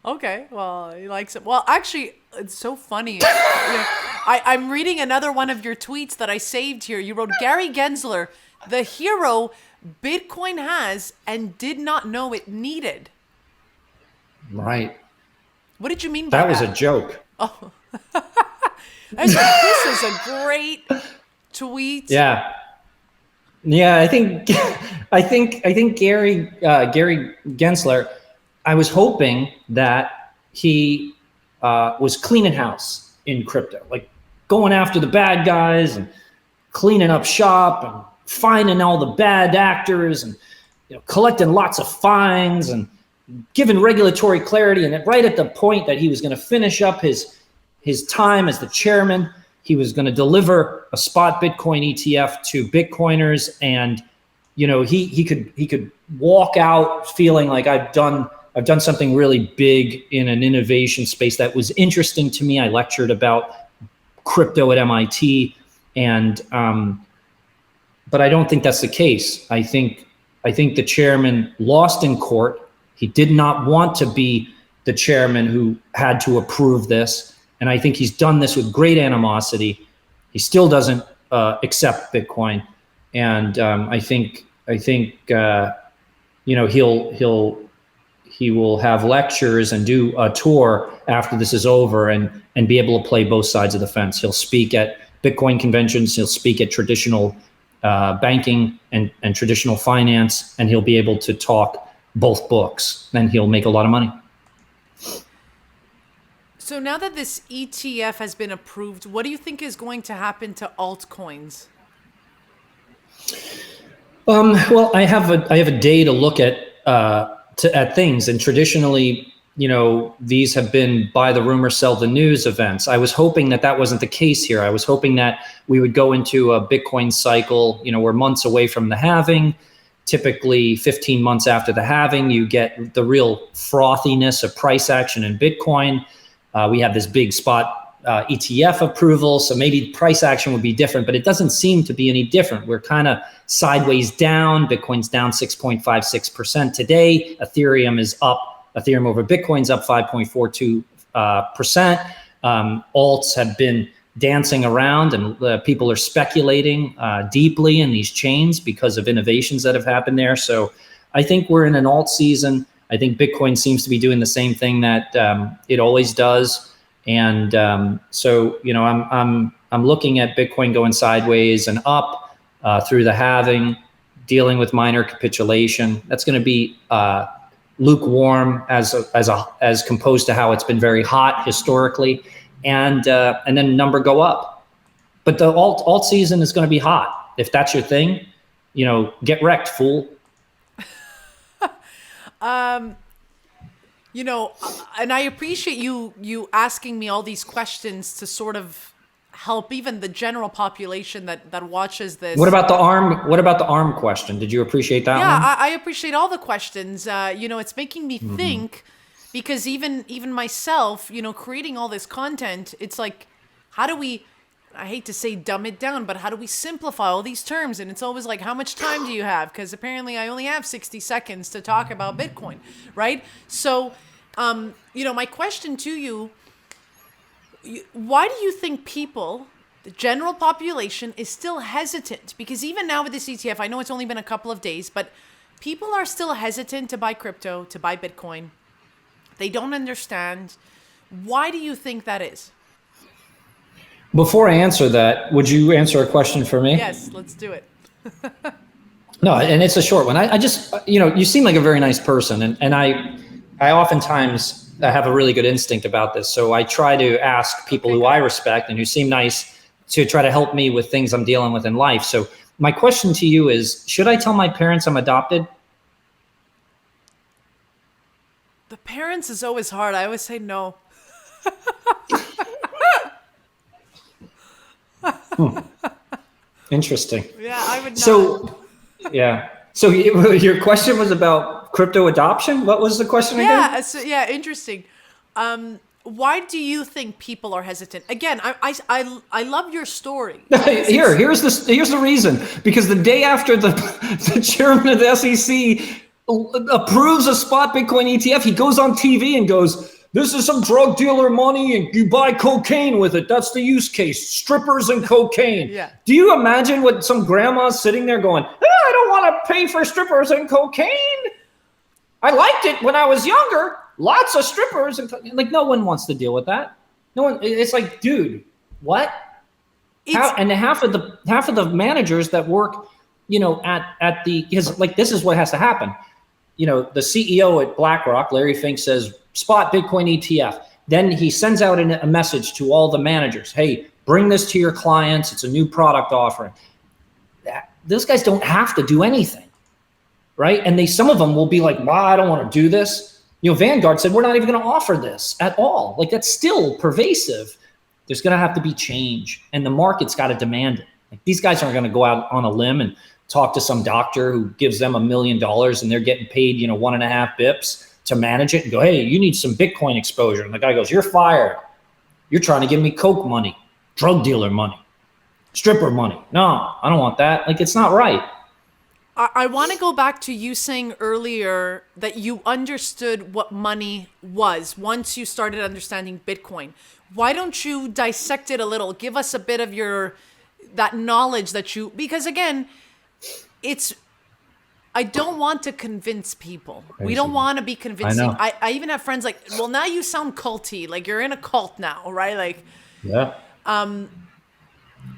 Okay, well, he likes it. Well, actually, it's so funny. I'm reading another one of your tweets that I saved here. You wrote, Gary Gensler, the hero Bitcoin has and did not know it needed. Right. What did you mean by that? That was a joke. Oh. This is a great tweet. Yeah. Yeah, I think Gary Gensler, I was hoping that he was cleaning house in crypto, like going after the bad guys and cleaning up shop and finding all the bad actors and collecting lots of fines and giving regulatory clarity. And right at the point that he was going to finish up his time as the chairman, he was going to deliver a spot Bitcoin ETF to Bitcoiners, and he could walk out feeling like I've done something really big in an innovation space that was interesting to me. I lectured about crypto at MIT, and but I don't think that's the case. I think the chairman lost in court. He did not want to be the chairman who had to approve this. And I think he's done this with great animosity. He still doesn't accept Bitcoin. And I think he will have lectures and do a tour after this is over and be able to play both sides of the fence. He'll speak at Bitcoin conventions. He'll speak at traditional banking and traditional finance, and he'll be able to talk both books, and he'll make a lot of money. So now that this ETF has been approved, what do you think is going to happen to altcoins? Well, I have a day to look at things, and traditionally, these have been buy the rumor, sell the news events. I was hoping that wasn't the case here. I was hoping that we would go into a Bitcoin cycle. We're months away from the halving. Typically 15 months after the halving, you get the real frothiness of price action in Bitcoin. We have this big spot ETF approval, so maybe price action would be different, but it doesn't seem to be any different. We're kind of sideways down. Bitcoin's down 6.56% today. Ethereum is up. Ethereum over Bitcoin's up 5.42%. Alts have been dancing around, and people are speculating deeply in these chains because of innovations that have happened there. So I think we're in an alt season. I think Bitcoin seems to be doing the same thing that it always does. And so, you know, I'm looking at Bitcoin going sideways and up through the halving, dealing with minor capitulation. That's going to be lukewarm as composed to how it's been very hot historically, and then number go up. But the alt season is going to be hot. If that's your thing, you know, get wrecked, fool. You know, and I appreciate you asking me all these questions to sort of help even the general population that watches this. What about the ARM question? Did you appreciate that one? Yeah, I appreciate all the questions. You know, it's making me think, because even myself, you know, creating all this content, it's like, how do we, I hate to say dumb it down, but how do we simplify all these terms? And it's always like, how much time do you have? Because apparently I only have 60 seconds to talk about Bitcoin, right? So, you know, my question to you, why do you think people, the general population, is still hesitant? Because even now with this ETF, I know it's only been a couple of days, but people are still hesitant to buy crypto, to buy Bitcoin. They don't understand. Why do you think that is? Before I answer that, would you answer a question for me? Yes, let's do it. No, and it's a short one. I just, you know, you seem like a very nice person, and I oftentimes have a really good instinct about this. So I try to ask people who I respect and who seem nice to try to help me with things I'm dealing with in life. So my question to you is, should I tell my parents I'm adopted? The parents is always hard. I always say no. Interesting. Yeah, I would not. So, yeah. So your question was about crypto adoption? What was the question again? Yeah, so, yeah, interesting. Why do you think people are hesitant? Again, I love your story. Here's the reason. Because the day after the chairman of the SEC approves a spot Bitcoin ETF, he goes on TV and goes, "This is some drug dealer money and you buy cocaine with it. That's the use case. Strippers and cocaine." Yeah. Do you imagine what some grandma's sitting there going, "I don't want to pay for strippers and cocaine. I liked it when I was younger. Lots of strippers." And like, no one wants to deal with that. No one. It's like, dude, what? And half of the managers that work, you know, at the, because like, this is what has to happen. You know, the CEO at BlackRock, Larry Fink, says, spot Bitcoin ETF. Then he sends out a message to all the managers. Hey, bring this to your clients. It's a new product offering. Those guys don't have to do anything, right? And some of them will be like, "Wow, I don't want to do this." You know, Vanguard said, "We're not even going to offer this at all." Like, that's still pervasive. There's going to have to be change, and the market's got to demand it. Like, these guys aren't going to go out on a limb and talk to some doctor who gives them $1 million and they're getting paid, you know, 1.5 bips to manage it and go, "Hey, you need some Bitcoin exposure." And the guy goes, "You're fired. You're trying to give me coke money, drug dealer money, stripper money. No, I don't want that." Like, it's not right. I want to go back to you saying earlier that you understood what money was once you started understanding Bitcoin. Why don't you dissect it a little? Give us a bit of that knowledge that you, because again, I don't want to convince people. We don't want to be convincing. I even have friends like, "Well, now you sound culty. Like, you're in a cult now, right?" Like, yeah.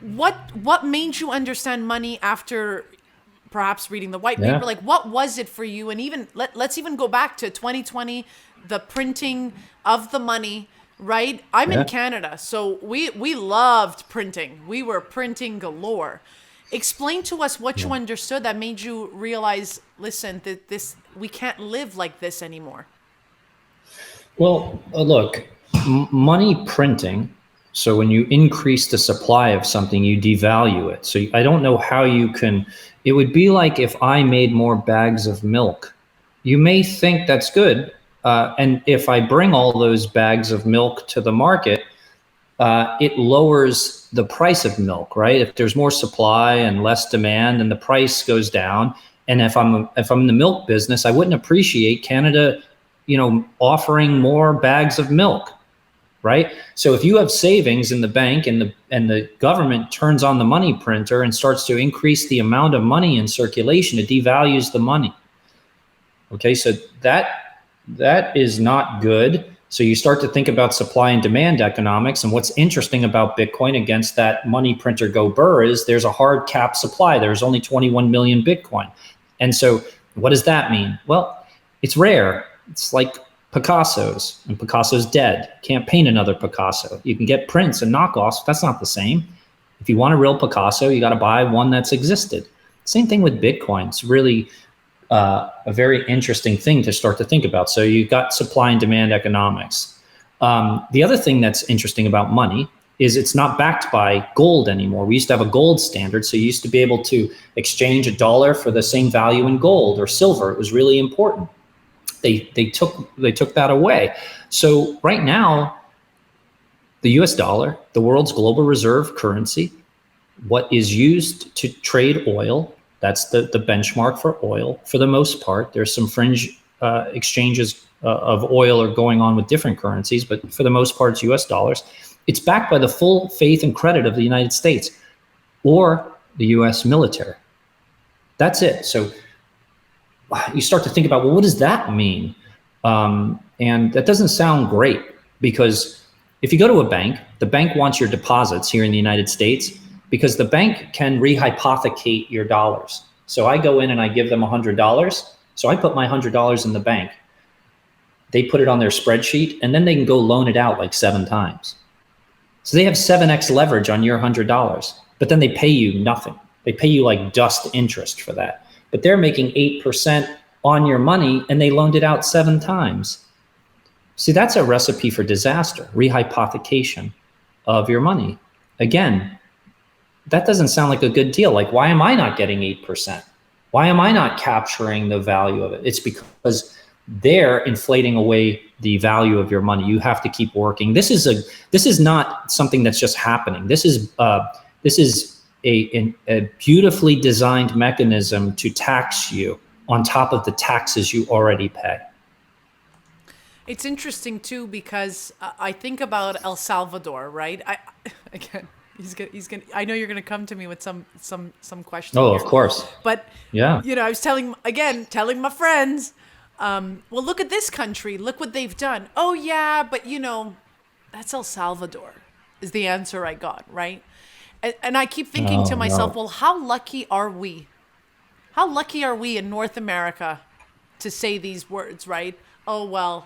What made you understand money after perhaps reading the white paper? Like, what was it for you? And even let's even go back to 2020, the printing of the money, right? I'm in Canada, so we loved printing. We were printing galore. Explain to us what you understood that made you realize, listen, that we can't live like this anymore. Well, look, money printing. So when you increase the supply of something, you devalue it. So I don't know how you can. It would be like if I made more bags of milk. You may think that's good. And if I bring all those bags of milk to the market, it lowers the price of milk, right? If there's more supply and less demand, then the price goes down. And if I'm in the milk business, I wouldn't appreciate Canada, offering more bags of milk, right? So if you have savings in the bank and the government turns on the money printer and starts to increase the amount of money in circulation, it devalues the money. Okay, so that is not good. So you start to think about supply and demand economics. And what's interesting about Bitcoin against that money printer go burr is there's a hard cap supply. There's only 21 million Bitcoin. And so what does that mean? Well, it's rare. It's like Picasso's, and Picasso's dead. Can't paint another Picasso. You can get prints and knockoffs. That's not the same. If you want a real Picasso, you got to buy one that's existed. Same thing with Bitcoin. It's really a very interesting thing to start to think about. So you've got supply and demand economics. The other thing that's interesting about money is it's not backed by gold anymore. We used to have a gold standard. So you used to be able to exchange a dollar for the same value in gold or silver. It was really important. They took that away. So right now, the US dollar, the world's global reserve currency, what is used to trade oil, that's the benchmark for oil for the most part. There's some fringe exchanges of oil are going on with different currencies, but for the most part, it's US dollars. It's backed by the full faith and credit of the United States or the US military. That's it. So you start to think about, well, what does that mean? And that doesn't sound great, because if you go to a bank, the bank wants your deposits here in the United States, because the bank can rehypothecate your dollars. So I go in and I give them $100. So I put my $100 in the bank. They put it on their spreadsheet, and then they can go loan it out like 7 times. So they have 7x leverage on your $100, but then they pay you nothing. They pay you like dust interest for that. But they're making 8% on your money, and they loaned it out 7 times. See, that's a recipe for disaster, rehypothecation of your money. Again, that doesn't sound like a good deal. Like, why am I not getting 8%? Why am I not capturing the value of it? It's because they're inflating away the value of your money. You have to keep working. This is not something that's just happening. This is a beautifully designed mechanism to tax you on top of the taxes you already pay. It's interesting too, because I think about El Salvador, right? He's gonna. I know you're gonna come to me with some questions. Oh, here. Of course. But yeah, I was telling my friends, well, look at this country. Look what they've done. Oh yeah, but that's El Salvador, is the answer I got, right? And I keep thinking to myself, well, how lucky are we? How lucky are we in North America to say these words, right? Oh, well,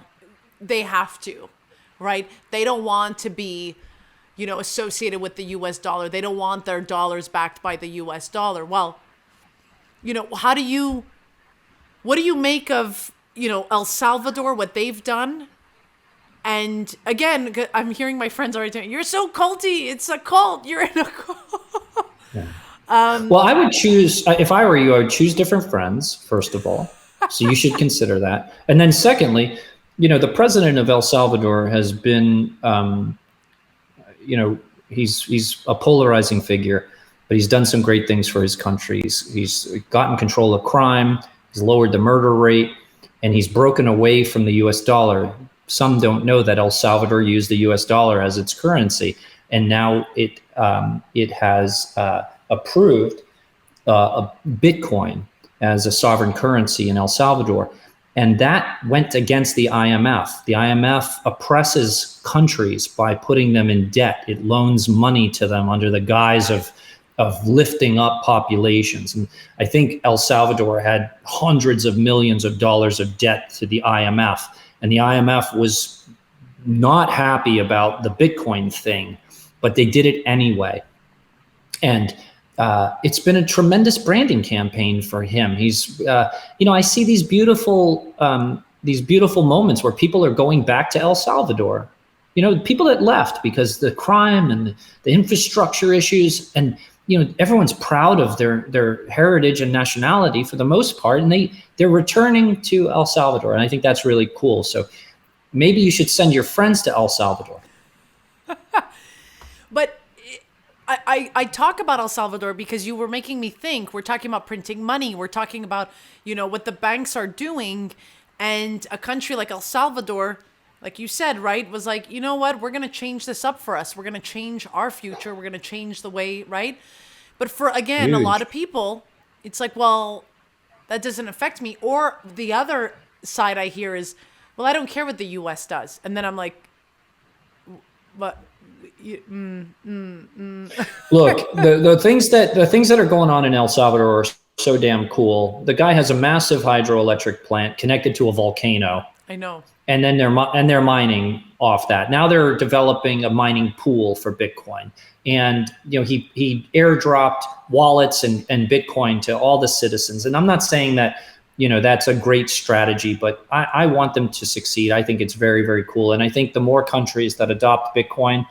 they have to, right? They don't want to be, associated with the US dollar. They don't want their dollars backed by the US dollar. Well, what do you make of, El Salvador, what they've done? And again, I'm hearing my friends already saying, you're so culty. It's a cult. You're in a cult. Yeah. Well, I would choose, if I were you, I would choose different friends, first of all. So you should consider that. And then secondly, the president of El Salvador has been, he's a polarizing figure, but he's done some great things for his country. He's gotten control of crime. He's lowered the murder rate, and he's broken away from the US dollar. Some don't know that El Salvador used the US dollar as its currency, and now it has approved a Bitcoin as a sovereign currency in El Salvador. And that went against the IMF. The IMF oppresses countries by putting them in debt. It loans money to them under the guise of lifting up populations. And I think El Salvador had hundreds of millions of dollars of debt to the IMF. And the IMF was not happy about the Bitcoin thing, but they did it anyway. And it's been a tremendous branding campaign for him. He's, I see these beautiful moments where people are going back to El Salvador. People that left because the crime and the infrastructure issues, and everyone's proud of their heritage and nationality for the most part, and they're returning to El Salvador, and I think that's really cool. So maybe you should send your friends to El Salvador. But I talk about El Salvador because you were making me think. We're talking about printing money. We're talking about, what the banks are doing. And a country like El Salvador, like you said, right, was like, you know what? We're going to change this up for us. We're going to change our future. We're going to change the way, right? But for, again, a lot of people, it's like, well, that doesn't affect me. Or the other side I hear is, well, I don't care what the U.S. does. And then I'm like, but... Look, the things that are going on in El Salvador are so damn cool. The guy has a massive hydroelectric plant connected to a volcano. I know. And then they're mining off that. Now they're developing a mining pool for Bitcoin. And he airdropped wallets and Bitcoin to all the citizens. And I'm not saying that that's a great strategy, but I want them to succeed. I think it's very, very cool. And I think the more countries that adopt Bitcoin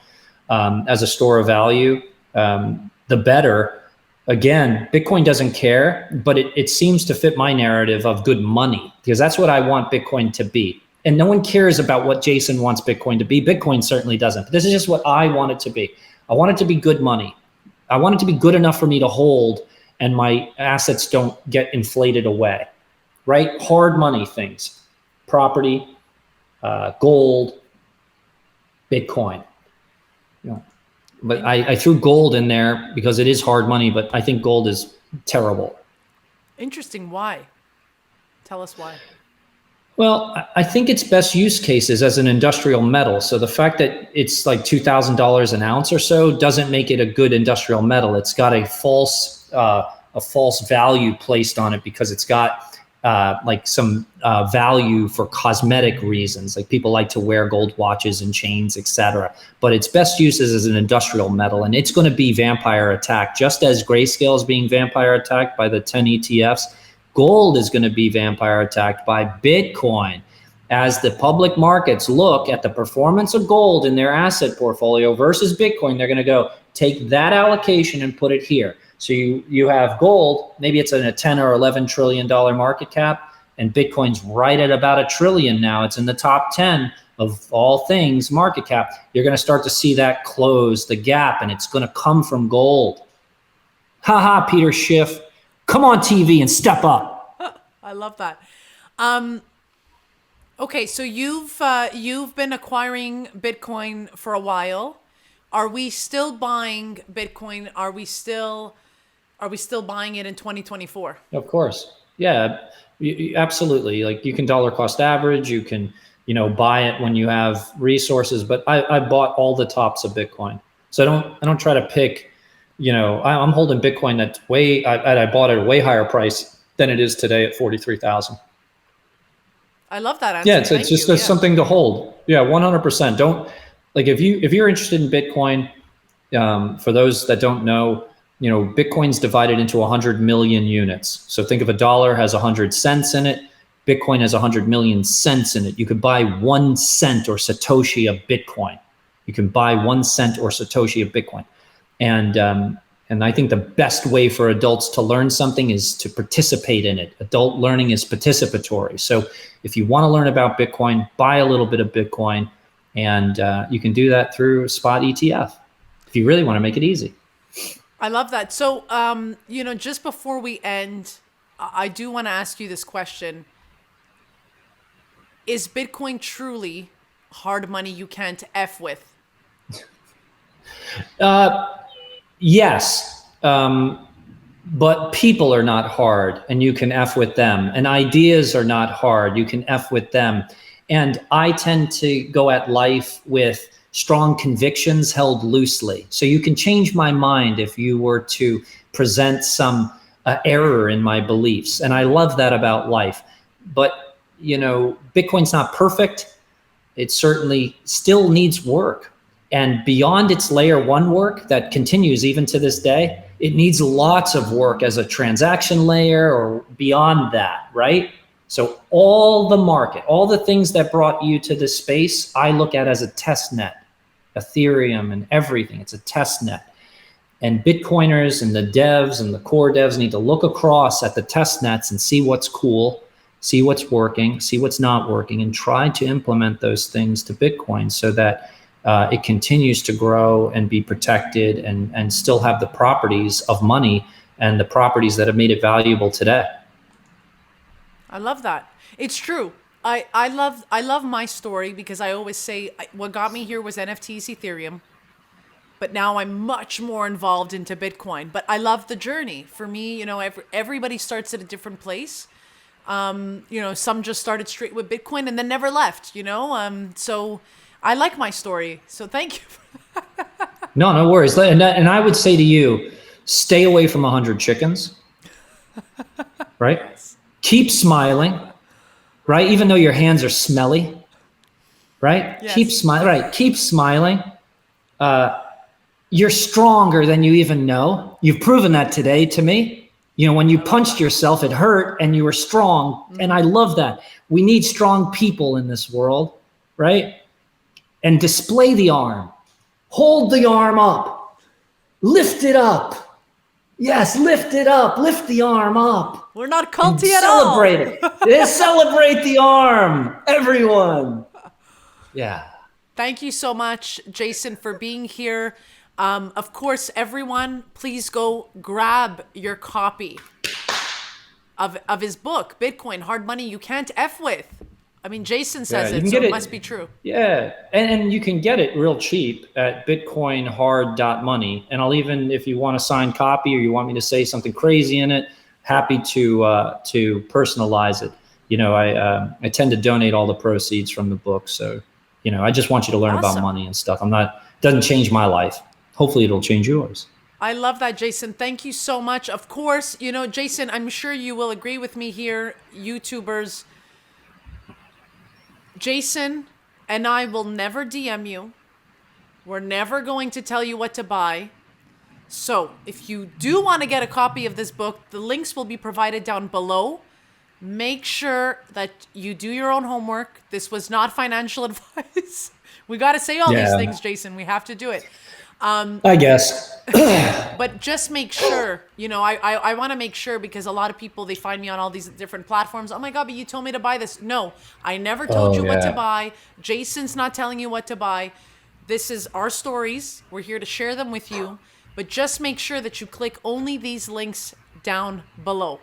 as a store of value, the better. Again, Bitcoin doesn't care, but it seems to fit my narrative of good money, because that's what I want Bitcoin to be. And no one cares about what Jason wants Bitcoin to be. Bitcoin certainly doesn't. But this is just what I want it to be. I want it to be good money. I want it to be good enough for me to hold and my assets don't get inflated away, right? Hard money things, property, gold, Bitcoin. But I threw gold in there because it is hard money, but I think gold is terrible. Interesting. Why? Tell us why. Well, I think its best use case is as an industrial metal. So the fact that it's like $2,000 an ounce or so doesn't make it a good industrial metal. It's got a false value placed on it because it's got like some value for cosmetic reasons. Like people like to wear gold watches and chains, etc. But its best use is as an industrial metal, and it's going to be vampire attacked, just as Grayscale is being vampire attacked by the 10 ETFs. Gold is going to be vampire attacked by Bitcoin. As the public markets look at the performance of gold in their asset portfolio versus Bitcoin, they're going to go take that allocation and put it here. So you have gold, maybe it's in a 10 or $11 trillion market cap, and Bitcoin's right at about $1 trillion now. It's in the top 10 of all things market cap. You're going to start to see that close the gap, and it's going to come from gold. Ha, Peter Schiff. Come on TV and step up. I love that. Okay, so you've been acquiring Bitcoin for a while. Are we still buying Bitcoin? Are we still buying it in 2024? Of course. Yeah, absolutely. Like you can dollar cost average, you can, buy it when you have resources, but I bought all the tops of Bitcoin. So I don't try to pick, I'm holding Bitcoin that's I bought it at a way higher price than it is today at 43,000. I love that answer. Yeah, it's just something to hold. Yeah, 100%. Don't, like, if you're interested in Bitcoin, for those that don't know, Bitcoin's divided into 100 million units. So think of a dollar has 100 cents in it. Bitcoin has 100 million cents in it. You could buy 1 cent or Satoshi of Bitcoin. You can buy 1 cent or Satoshi of Bitcoin. And I think the best way for adults to learn something is to participate in it. Adult learning is participatory. So if you want to learn about Bitcoin, buy a little bit of Bitcoin, and you can do that through a spot ETF if you really want to make it easy. I love that. So, just before we end, I do want to ask you this question. Is Bitcoin truly hard money you can't F with? Yes, but people are not hard, and you can F with them. And ideas are not hard, you can F with them. And I tend to go at life with strong convictions held loosely. So you can change my mind if you were to present some error in my beliefs. And I love that about life. But, Bitcoin's not perfect. It certainly still needs work. And beyond its layer 1 work that continues even to this day, it needs lots of work as a transaction layer or beyond that, right? So all the market, all the things that brought you to this space, I look at as a test net. Ethereum and everything, it's a test net. And Bitcoiners and the devs and the core devs need to look across at the test nets and see what's cool, see what's working, see what's not working, and try to implement those things to Bitcoin so that it continues to grow and be protected and still have the properties of money and the properties that have made it valuable today. I love that. It's true. I love my story because I always say what got me here was NFTs, Ethereum, but now I'm much more involved into Bitcoin. But I love the journey. For me, everybody starts at a different place. Some just started straight with Bitcoin and then never left. So I like my story. So thank you. No worries. And I would say to you, stay away from 100 chickens, right? Yes. Keep smiling, right? Even though your hands are smelly, right? Yes. Keep smiling, right? Keep smiling. You're stronger than you even know. You've proven that today to me. When you punched yourself, it hurt and you were strong. And I love that. We need strong people in this world, right? And display the arm. Hold the arm up. Lift it up. Yes, lift it up. Lift the arm up. We're not culty at all. Celebrate it. Yeah, celebrate the arm, everyone. Yeah. Thank you so much, Jason, for being here. Of course, everyone, please go grab your copy of his book, Bitcoin, Hard Money You Can't F With. I mean, Jason says it, so it must be true. Yeah, and you can get it real cheap at bitcoinhard.money. And I'll even, if you want a signed copy or you want me to say something crazy in it, happy to personalize it. I tend to donate all the proceeds from the book. So, I just want you to learn about money and stuff. Doesn't change my life. Hopefully it'll change yours. I love that, Jason. Thank you so much. Of course, Jason, I'm sure you will agree with me here, YouTubers. Jason and I will never DM you. We're never going to tell you what to buy. So if you do want to get a copy of this book, the links will be provided down below. Make sure that you do your own homework. This was not financial advice. We got to say all these things, Jason. We have to do it. I guess. But just make sure, I want to make sure because a lot of people, they find me on all these different platforms. Oh my God, but you told me to buy this. No, I never told you what to buy. Jason's not telling you what to buy. This is our stories. We're here to share them with you. But just make sure that you click only these links down below.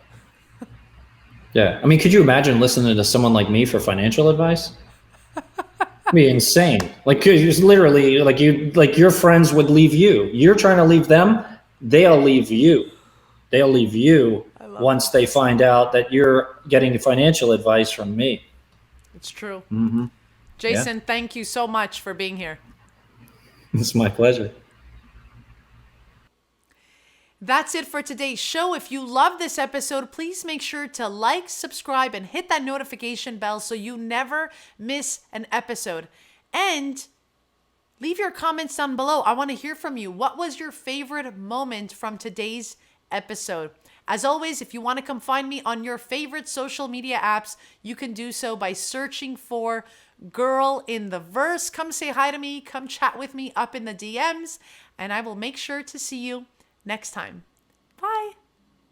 Yeah. I mean, could you imagine listening to someone like me for financial advice? It'd be insane. Like, it's literally like your friends would leave you. You're trying to leave them. They'll leave you. They'll leave you once they find out that you're getting financial advice from me. It's true. Mm-hmm. Jason, thank you so much for being here. It's my pleasure. That's it for today's show. If you love this episode, please make sure to like, subscribe, and hit that notification bell so you never miss an episode. And leave your comments down below. I want to hear from you. What was your favorite moment from today's episode? As always, if you want to come find me on your favorite social media apps, you can do so by searching for Girl in the Verse. Come say hi to me. Come chat with me up in the DMs, and I will make sure to see you next time.